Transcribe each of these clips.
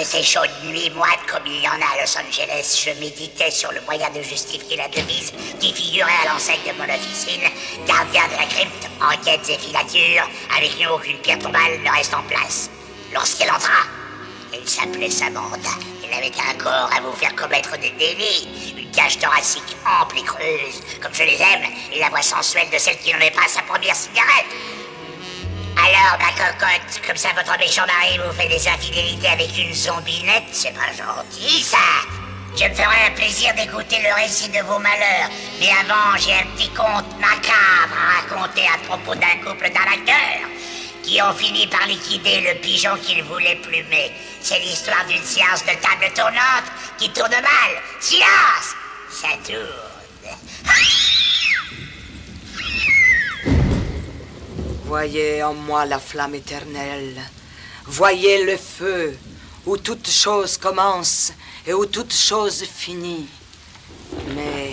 ces chaudes nuits moites comme il y en a à Los Angeles, je méditais sur le moyen de justifier la devise qui figurait à l'enseigne de mon officine. Gardien de la crypte, enquêtes et filatures, avec nous aucune pierre tombale ne reste en place. Lorsqu'elle entra, il s'appelait Samantha. Il avait un corps à vous faire commettre des délits, une cage thoracique ample et creuse, comme je les aime, et la voix sensuelle de celle qui n'en est pas sa première cigarette. Alors, ma cocotte, comme ça votre méchant mari vous fait des infidélités avec une zombinette, c'est pas gentil, ça. Je me ferai un plaisir d'écouter le récit de vos malheurs. Mais avant, j'ai un petit conte macabre à raconter à propos d'un couple d'arnaqueurs qui ont fini par liquider le pigeon qu'ils voulaient plumer. C'est l'histoire d'une séance de table tournante qui tourne mal. Silence! Ça tourne. Voyez en moi la flamme éternelle. Voyez le feu où toute chose commence et où toute chose finit. Mais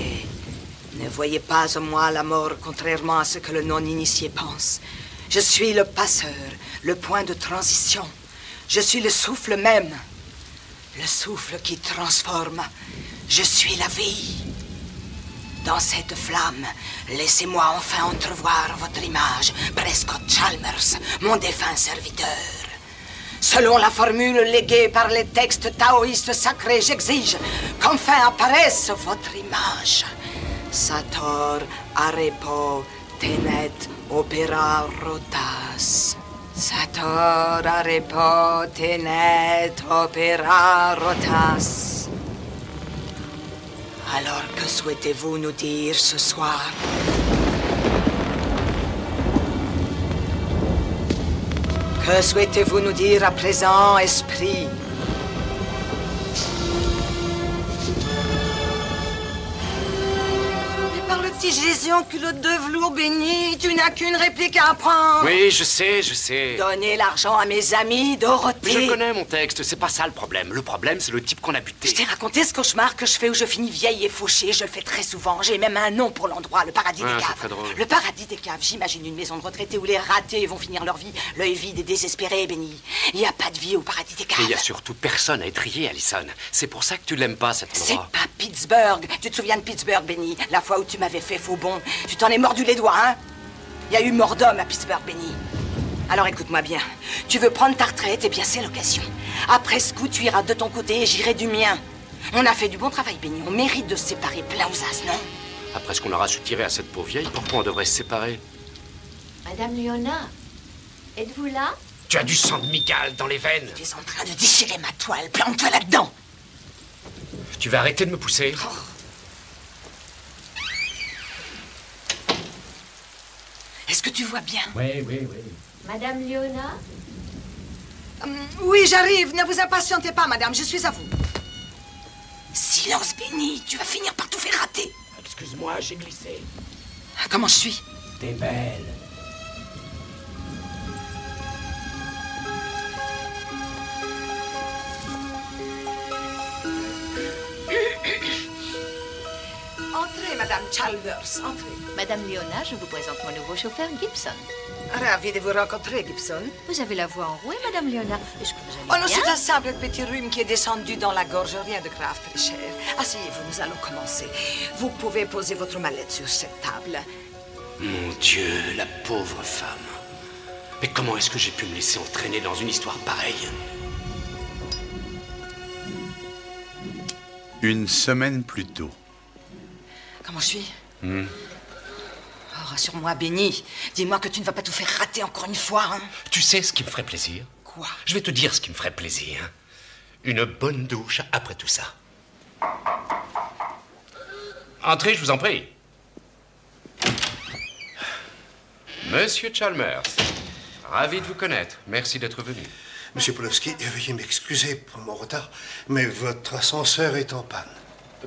ne voyez pas en moi la mort, contrairement à ce que le non-initié pense. Je suis le passeur, le point de transition. Je suis le souffle même, le souffle qui transforme. Je suis la vie. Dans cette flamme, laissez-moi enfin entrevoir votre image, Prescott Chalmers, mon défunt serviteur. Selon la formule léguée par les textes taoïstes sacrés, j'exige qu'enfin apparaisse votre image. Sator arepo tenet opera rotas. Sator arepo tenet opera rotas. Alors, que souhaitez-vous nous dire ce soir? Que souhaitez-vous nous dire à présent, esprit? Jésus en culotte de velours béni, tu n'as qu'une réplique à apprendre. Oui, je sais. Donnez l'argent à mes amis, Dorothée. Mais je connais mon texte, c'est pas ça le problème. Le problème, c'est le type qu'on a buté. Je t'ai raconté ce cauchemar que je fais où je finis vieille et fauchée. Je le fais très souvent. J'ai même un nom pour l'endroit, le paradis des caves. Très drôle. Le paradis des caves. J'imagine une maison de retraités où les ratés vont finir leur vie, l'œil vide et désespéré, béni. Il n'y a pas de vie au paradis des caves. Et il y a surtout personne à étrier, Allison. C'est pour ça que tu l'aimes pas, cet endroit. C'est pas Pittsburgh. Tu te souviens de Pittsburgh, béni? La fois où tu m'avais fait faux bond. Tu t'en es mordu les doigts, hein? Il y a eu mort d'homme à Pittsburgh, Benny. Alors écoute-moi bien. Tu veux prendre ta retraite, eh bien c'est l'occasion. Après ce coup, tu iras de ton côté et j'irai du mien. On a fait du bon travail, Benny. On mérite de se séparer plein aux as, non? Après ce qu'on aura su tirer à cette pauvre vieille, pourquoi on devrait se séparer? Madame Léona, êtes-vous là? Tu as du sang de migale dans les veines. Tu es en train de déchirer ma toile. Plante-toi là-dedans. Tu vas arrêter de me pousser? Oh. Est-ce que tu vois bien? Oui. Madame Léona? Oui, j'arrive. Ne vous impatientez pas, madame. Je suis à vous. Silence, Benny. Tu vas finir par tout faire rater. Excuse-moi, j'ai glissé. Comment je suis? T'es belle. Entrez, madame Chalmers. Entrez. Madame Léona, je vous présente mon nouveau chauffeur, Gibson. Ravi de vous rencontrer, Gibson. Vous avez la voix enrouée, Madame Léona. Est-ce que vous Oh allez non, bien? c'est un simple petit rhume qui est descendu dans la gorge. Rien de grave, très cher. Asseyez-vous, nous allons commencer. Vous pouvez poser votre mallette sur cette table. Mon Dieu, la pauvre femme. Mais comment est-ce que j'ai pu me laisser entraîner dans une histoire pareille? Une semaine plus tôt. Comment je suis? Oh, rassure-moi, Benny. Dis-moi que tu ne vas pas tout faire rater encore une fois, hein? Tu sais ce qui me ferait plaisir? Quoi? Je vais te dire ce qui me ferait plaisir. Une bonne douche après tout ça. Entrez, je vous en prie. Monsieur Chalmers, ravi de vous connaître. Merci d'être venu. Monsieur Polowski, veuillez m'excuser pour mon retard, mais votre ascenseur est en panne.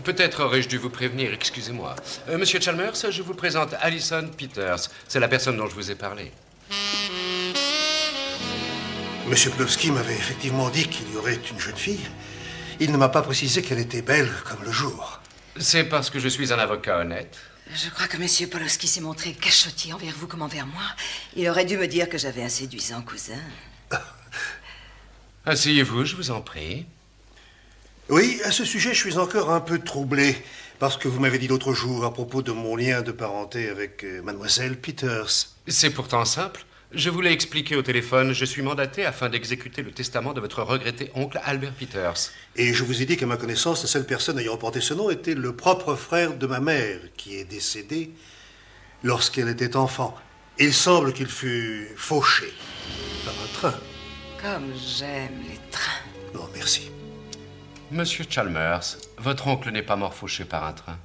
Peut-être aurais-je dû vous prévenir, excusez-moi. Monsieur Chalmers, je vous présente Allison Peters. C'est la personne dont je vous ai parlé. Monsieur Polowski m'avait effectivement dit qu'il y aurait une jeune fille. Il ne m'a pas précisé qu'elle était belle comme le jour. C'est parce que je suis un avocat honnête. Je crois que monsieur Polowski s'est montré cachotier envers vous comme envers moi. Il aurait dû me dire que j'avais un séduisant cousin. Asseyez-vous, je vous en prie. Oui, à ce sujet, je suis encore un peu troublé. Parce que vous m'avez dit l'autre jour à propos de mon lien de parenté avec mademoiselle Peters. C'est pourtant simple. Je vous l'ai expliqué au téléphone. Je suis mandaté afin d'exécuter le testament de votre regretté oncle Albert Peters. Et je vous ai dit qu'à ma connaissance, la seule personne ayant porté ce nom était le propre frère de ma mère, qui est décédé lorsqu'elle était enfant. Il semble qu'il fut fauché par un train. Comme j'aime les trains. Non, merci. Monsieur Chalmers, votre oncle n'est pas mort fauché par un train.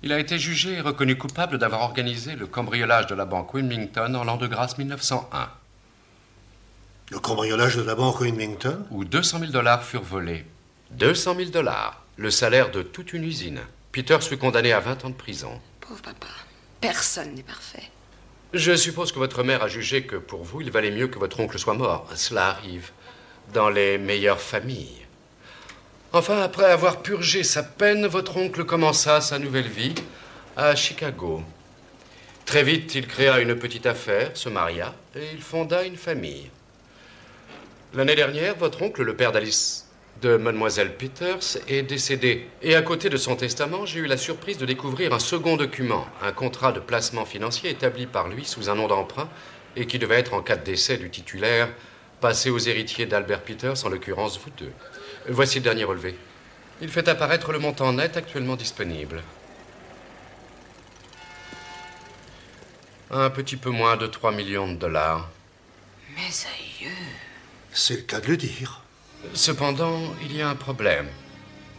Il a été jugé et reconnu coupable d'avoir organisé le cambriolage de la banque Wilmington en l'an de grâce 1901. Le cambriolage de la banque Wilmington? Où 200 000 $ furent volés. 200 000 $, le salaire de toute une usine. Peters fut condamné à 20 ans de prison. Pauvre papa, personne n'est parfait. Je suppose que votre mère a jugé que pour vous, il valait mieux que votre oncle soit mort. Cela arrive dans les meilleures familles. Enfin, après avoir purgé sa peine, votre oncle commença sa nouvelle vie à Chicago. Très vite, il créa une petite affaire, se maria et il fonda une famille. L'année dernière, votre oncle, le père d'Alice, de mademoiselle Peters, est décédé. Et à côté de son testament, j'ai eu la surprise de découvrir un second document, un contrat de placement financier établi par lui sous un nom d'emprunt et qui devait être, en cas de décès du titulaire, passé aux héritiers d'Albert Peters, en l'occurrence vous deux. Voici le dernier relevé. Il fait apparaître le montant net actuellement disponible. Un petit peu moins de 3 millions de $. Mes aïeux. C'est le cas de le dire. Cependant, il y a un problème.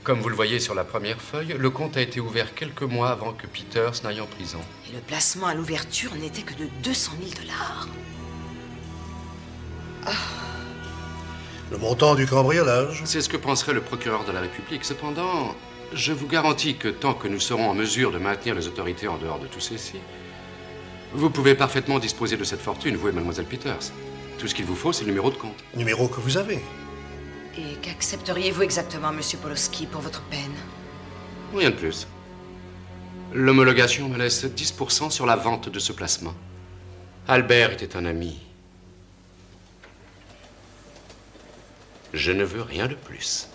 Comme vous le voyez sur la première feuille, le compte a été ouvert quelques mois avant que Peters n'aille en prison. Et le placement à l'ouverture n'était que de 200 000 $. Le montant du cambriolage? C'est ce que penserait le procureur de la République. Cependant, je vous garantis que tant que nous serons en mesure de maintenir les autorités en dehors de tout ceci, vous pouvez parfaitement disposer de cette fortune, vous et mademoiselle Peters. Tout ce qu'il vous faut, c'est le numéro de compte. Numéro que vous avez. Et qu'accepteriez-vous exactement, monsieur Polowski, pour votre peine? Rien de plus. L'homologation me laisse 10% sur la vente de ce placement. Albert était un ami. Je ne veux rien de plus.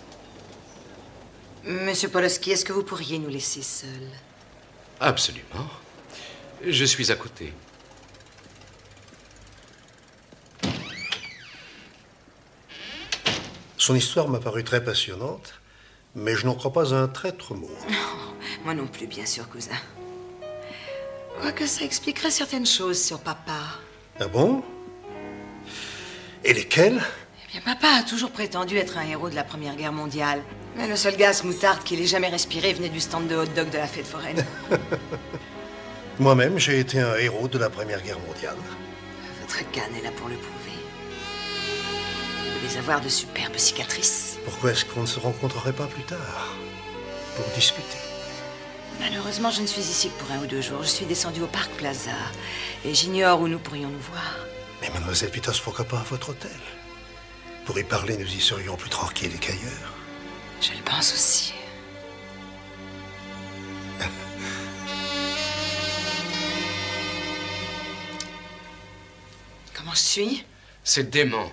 Monsieur Polowski, est-ce que vous pourriez nous laisser seuls? Absolument. Je suis à côté. Son histoire m'a paru très passionnante, mais je n'en crois pas un traître mot. Moi non plus, bien sûr, cousin. Quoique ça expliquerait certaines choses sur papa. Ah bon? Et lesquelles? Eh bien, papa a toujours prétendu être un héros de la Première Guerre mondiale. Mais le seul gaz moutarde qu'il ait jamais respiré venait du stand de hot-dog de la fête foraine. Moi-même, j'ai été un héros de la Première Guerre mondiale. Votre canne est là pour le prouver. Vous devez avoir de superbes cicatrices. Pourquoi est-ce qu'on ne se rencontrerait pas plus tard pour discuter? Malheureusement, je ne suis ici que pour 1 ou 2 jours. Je suis descendue au Parc Plaza et j'ignore où nous pourrions nous voir. Mais mademoiselle Peters, pourquoi pas à votre hôtel? Pour y parler, nous y serions plus tranquilles qu'ailleurs. Je le pense aussi. Comment je suis? C'est dément.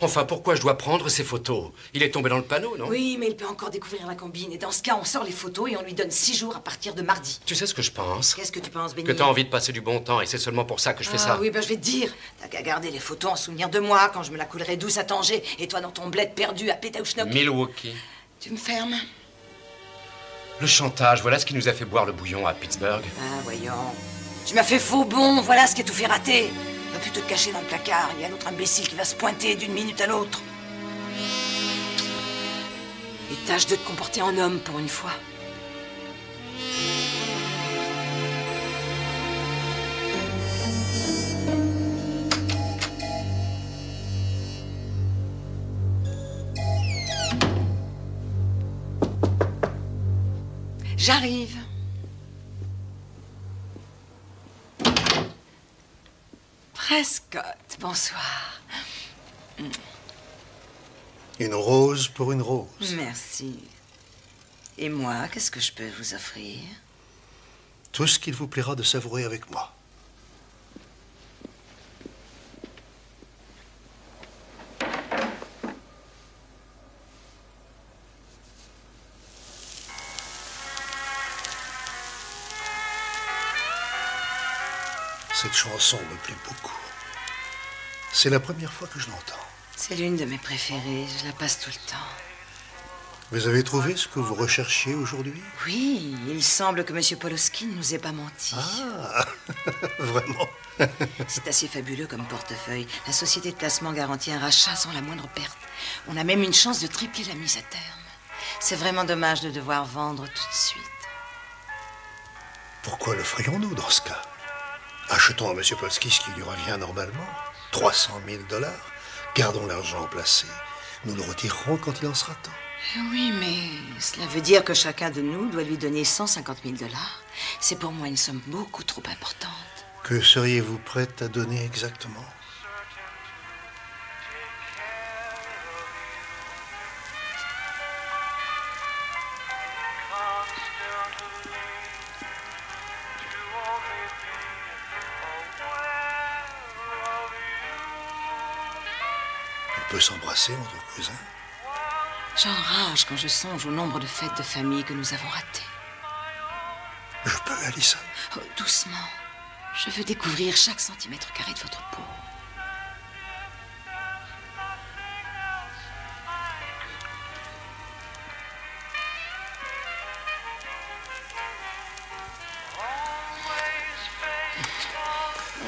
Enfin, pourquoi je dois prendre ces photos? Il est tombé dans le panneau, non? Oui, mais il peut encore découvrir la combine. Et dans ce cas, on sort les photos et on lui donne 6 jours à partir de mardi. Tu sais ce que je pense? Qu'est-ce que tu penses, Benny? Que t'as envie de passer du bon temps et c'est seulement pour ça que je fais ça. Oui, ben je vais te dire. T'as qu'à garder les photos en souvenir de moi quand je me la coulerai douce à Tanger et toi dans ton bled perdu à Pétaouchnok. Milwaukee. Tu me fermes? Le chantage, voilà ce qui nous a fait boire le bouillon à Pittsburgh. Ah, voyons. Tu m'as fait faux bon, voilà ce qui a tout fait rater. Va plutôt te cacher dans le placard. Il y a l'autre imbécile qui va se pointer d'une minute à l'autre. Et tâche de te comporter en homme pour une fois. J'arrive. Prescott, bonsoir. Une rose pour une rose. Merci. Et moi, qu'est-ce que je peux vous offrir? Tout ce qu'il vous plaira de savourer avec moi. Cette chanson me plaît beaucoup. C'est la première fois que je l'entends. C'est l'une de mes préférées, je la passe tout le temps. Vous avez trouvé ce que vous recherchiez aujourd'hui? Oui, il semble que M. Poloski ne nous ait pas menti. Ah, vraiment? C'est assez fabuleux comme portefeuille. La société de placement garantit un rachat sans la moindre perte. On a même une chance de tripler la mise à terme. C'est vraiment dommage de devoir vendre tout de suite. Pourquoi le ferions-nous dans ce cas? Achetons à M. Polski ce qui lui revient normalement. 300 000 $. Gardons l'argent placé. Nous le retirerons quand il en sera temps. Oui, mais cela veut dire que chacun de nous doit lui donner 150 000 $. C'est pour moi une somme beaucoup trop importante. Que seriez-vous prête à donner exactement? On peut s'embrasser entre cousins? J'enrage quand je songe au nombre de fêtes de famille que nous avons ratées. Je peux, Alison? Oh, doucement. Je veux découvrir chaque centimètre carré de votre peau.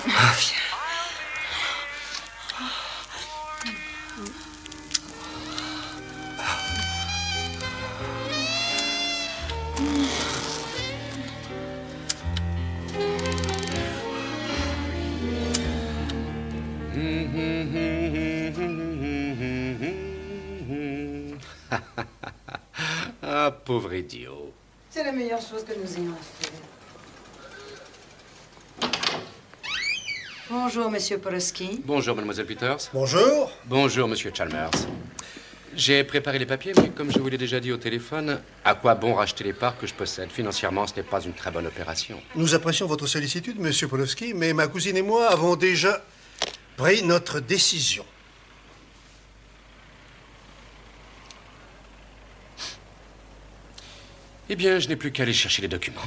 Oh, viens. Ah, pauvre idiot. C'est la meilleure chose que nous ayons fait. Bonjour, Monsieur Poloski. Bonjour, mademoiselle Peters. Bonjour. Bonjour, monsieur Chalmers. J'ai préparé les papiers, mais comme je vous l'ai déjà dit au téléphone, à quoi bon racheter les parts que je possède? Financièrement, ce n'est pas une très bonne opération. Nous apprécions votre sollicitude, Monsieur Polowski, mais ma cousine et moi avons déjà pris notre décision. Eh bien, je n'ai plus qu'à aller chercher les documents.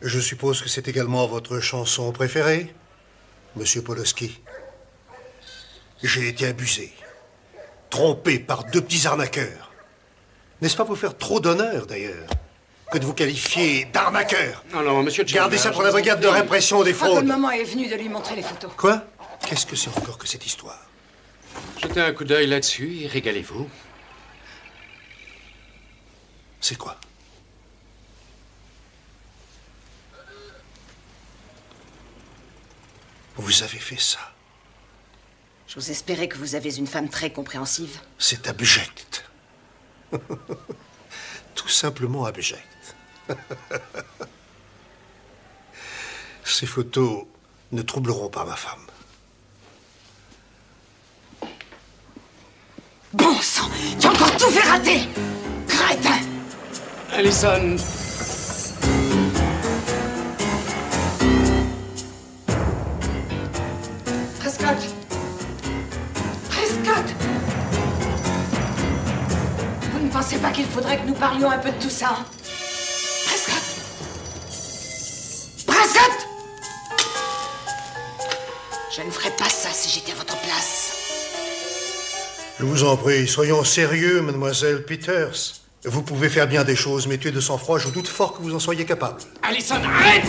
Je suppose que c'est également votre chanson préférée, Monsieur Polowski. J'ai été abusé, trompé par deux petits arnaqueurs. N'est-ce pas vous faire trop d'honneur, d'ailleurs, que de vous qualifier d'arnaqueur? Non, non, monsieur Chalmers... Gardez ça pour la brigade de répression des Je crois que fraudes. le moment est venu de lui montrer les photos. Quoi? Qu'est-ce que c'est encore que cette histoire? Jetez un coup d'œil là-dessus et régalez-vous. C'est quoi? Vous avez fait ça. J'ose espérer que vous avez une femme très compréhensive. C'est abject. Tout simplement abject. Ces photos ne troubleront pas ma femme. Bon sang, tu as encore tout fait rater! Crétin! Alison... Prescott! Prescott! Vous ne pensez pas qu'il faudrait que nous parlions un peu de tout ça? Prescott! Prescott! Je ne ferais pas ça si j'étais à votre place. Je vous en prie, soyons sérieux, mademoiselle Peters. Vous pouvez faire bien des choses, mais tuer de sang-froid, je doute fort que vous en soyez capable. Alison, arrête!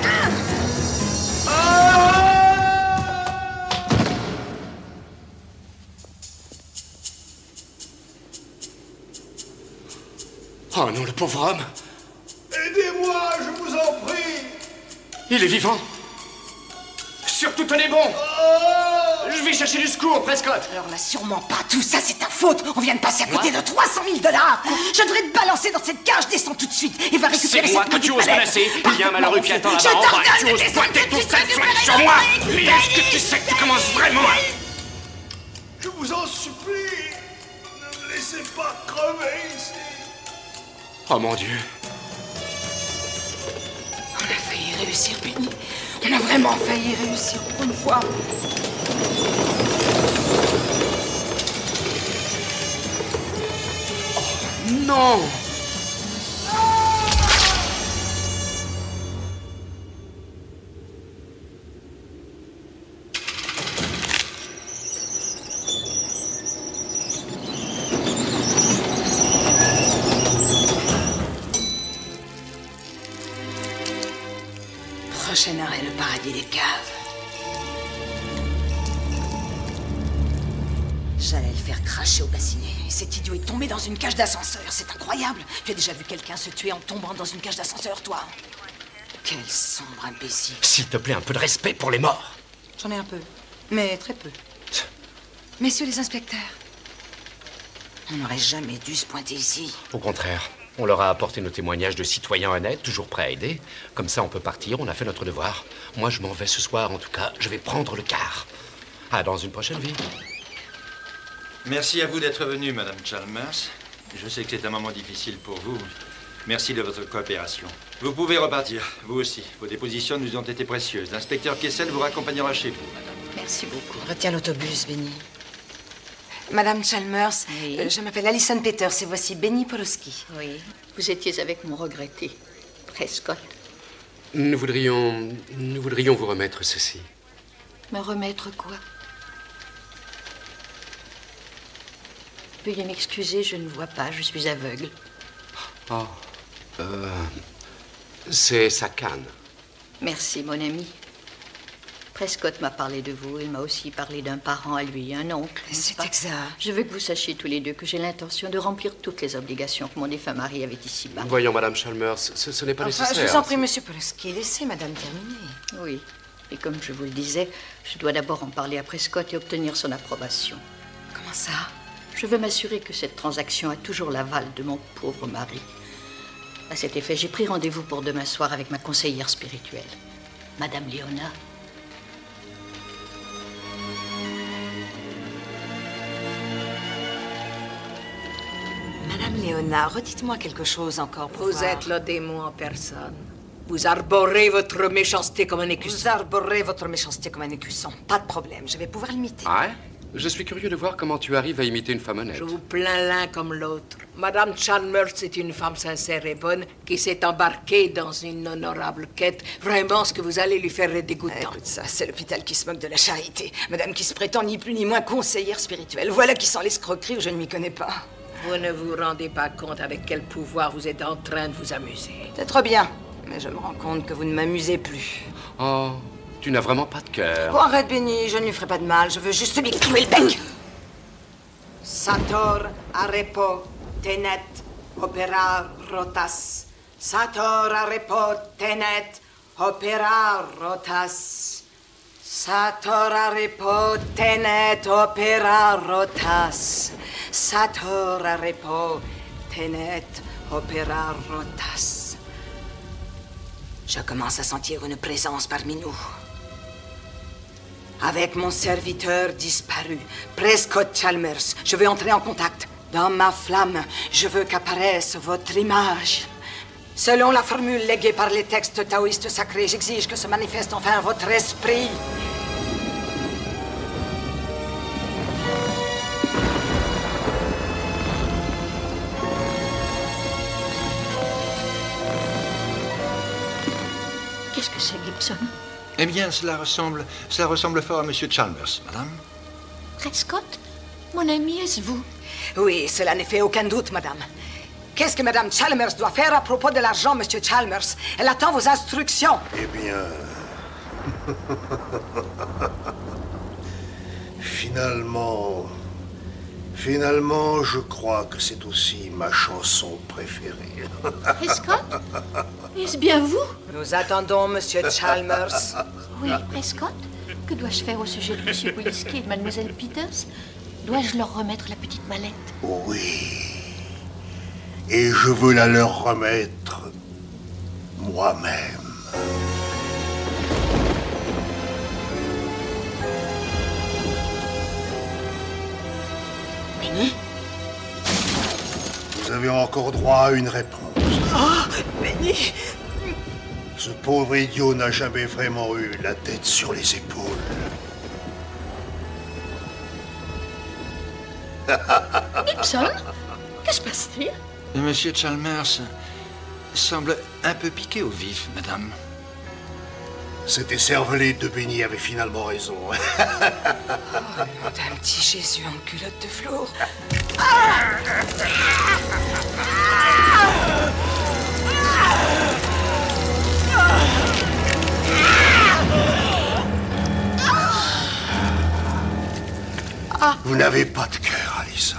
Oh non, le pauvre homme! Aidez-moi, je vous en prie! Il est vivant! Surtout tenez bon! Je vais chercher du secours, Prescott! Alors là, sûrement pas. Tout ça, c'est ta faute. On vient de passer à côté de 300 000 $. Je devrais te balancer dans cette cage. Descends tout de suite et va récupérer C'est moi cette que tu maudite oses palette. menacer. Il y a un malheureux qui attend là-bas en bas et tu oses pointer ton sale flingue sur moi! Mais est-ce que tu sais que tu commences vraiment à... Je vous en supplie, ne me laissez pas crever ici. Oh mon Dieu! réussir, Benny. On a vraiment failli réussir pour une fois. Oh, non! Prochain arrêt, le paradis des caves. J'allais le faire cracher au bassinet. Et cet idiot est tombé dans une cage d'ascenseur. C'est incroyable. Tu as déjà vu quelqu'un se tuer en tombant dans une cage d'ascenseur, toi? Quel sombre imbécile. S'il te plaît, un peu de respect pour les morts. J'en ai un peu, mais très peu. Messieurs les inspecteurs, on n'aurait jamais dû se pointer ici. Au contraire, on leur a apporté nos témoignages de citoyens honnêtes, toujours prêts à aider. Comme ça, on peut partir, on a fait notre devoir. Moi, je m'en vais ce soir, en tout cas. Je vais prendre le car. À dans une prochaine vie. Merci à vous d'être venu, Madame Chalmers. Je sais que c'est un moment difficile pour vous. Merci de votre coopération. Vous pouvez repartir, vous aussi. Vos dépositions nous ont été précieuses. L'inspecteur Kessel vous raccompagnera chez vous, madame. Merci beaucoup. Retiens l'autobus, Benny. Madame Chalmers, Oui. Je m'appelle Alison Peters et voici Benny Polowski. Oui, vous étiez avec mon regretté, Prescott. Nous voudrions vous remettre ceci. Me remettre quoi? Veuillez m'excuser, je ne vois pas, je suis aveugle. Oh, c'est sa canne. Merci, mon ami. Prescott m'a parlé de vous. Il m'a aussi parlé d'un parent à lui, un oncle. n'est-ce C'est pas? exact. Je veux que vous sachiez tous les deux que j'ai l'intention de remplir toutes les obligations que mon défunt mari avait ici-bas. Voyons, Madame Chalmers, ce n'est pas Enfin, nécessaire. je vous en prie, Monsieur Polowski, laissez Madame terminer. Oui, et comme je vous le disais, je dois d'abord en parler à Prescott et obtenir son approbation. Comment ça? Je veux m'assurer que cette transaction a toujours l'aval de mon pauvre mari. À cet effet, j'ai pris rendez-vous pour demain soir avec ma conseillère spirituelle, Madame Léona. Madame Léona, redites-moi quelque chose encore pour Vous voir. êtes le démon en personne. Vous arborez votre méchanceté comme un Vous écusson. arborez votre méchanceté comme un écusson. Pas de problème, je vais pouvoir l'imiter. Ah ouais? Je suis curieux de voir comment tu arrives à imiter une femme honnête. Je vous plains l'un comme l'autre. Madame Chalmers est une femme sincère et bonne qui s'est embarquée dans une honorable quête. Vraiment, ce que vous allez lui faire est dégoûtant. Écoute ça, c'est l'hôpital qui se moque de la charité. Madame qui se prétend ni plus ni moins conseillère spirituelle. Voilà qui sent l'escroquerie où je ne m'y connais pas. Vous ne vous rendez pas compte avec quel pouvoir vous êtes en train de vous amuser. C'est trop bien, mais je me rends compte que vous ne m'amusez plus. Oh, tu n'as vraiment pas de cœur. Oh, arrête, Benny, je ne lui ferai pas de mal. Je veux juste lui clouer le bec. Sator arepo tenet opera rotas. Sator arepo tenet opera rotas. Sator arepo tenet opera rotas. Sator arepo tenet opera rotas. Je commence à sentir une présence parmi nous. Avec mon serviteur disparu, Prescott Chalmers, je veux entrer en contact. Dans ma flamme, je veux qu'apparaisse votre image. Selon la formule léguée par les textes taoïstes sacrés, j'exige que se manifeste enfin votre esprit. Qu'est-ce que c'est, Gibson? Eh bien, cela ressemble fort à Monsieur Chalmers, madame. Prescott? Mon ami, est-ce vous? Oui, cela n'est fait aucun doute, madame. Qu'est-ce que madame Chalmers doit faire à propos de l'argent, monsieur Chalmers? Elle attend vos instructions. Eh bien... Finalement, je crois que c'est aussi ma chanson préférée. Prescott? Est-ce bien vous? Nous attendons monsieur Chalmers. Oui, Prescott? Que dois-je faire au sujet de M. Polowski et de Mademoiselle Peters? Dois-je leur remettre la petite mallette? Oui. Et je veux la leur remettre moi-même. Benny? Vous avez encore droit à une réponse. Oh, Benny! Ce pauvre idiot n'a jamais vraiment eu la tête sur les épaules. Gibson, que se passe-t-il? Monsieur Chalmers semble un peu piqué au vif, madame. Cet écervelé de Benny avait finalement raison. Oh, nom d'un petit Jésus en culotte de velours. Vous n'avez pas de cœur, Alison.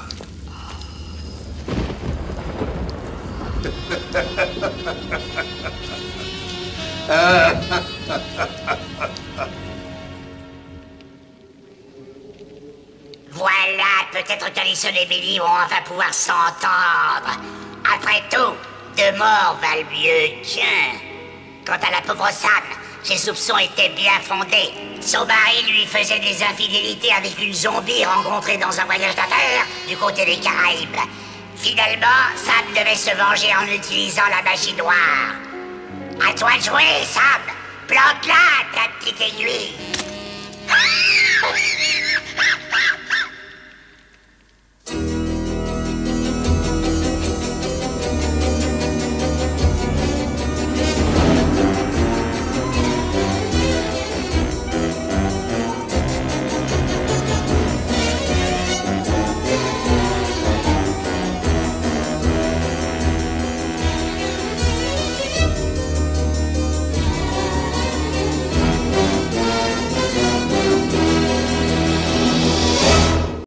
Voilà, peut-être qu'Alison et Billy vont enfin pouvoir s'entendre. Après tout, deux morts valent mieux qu'un. Quant à la pauvre Sam, ses soupçons étaient bien fondés. Son mari lui faisait des infidélités avec une zombie rencontrée dans un voyage d'affaires du côté des Caraïbes. Finalement, Sam devait se venger en utilisant la magie noire. À toi de jouer, Sam. Plante-la, ta petite aiguille.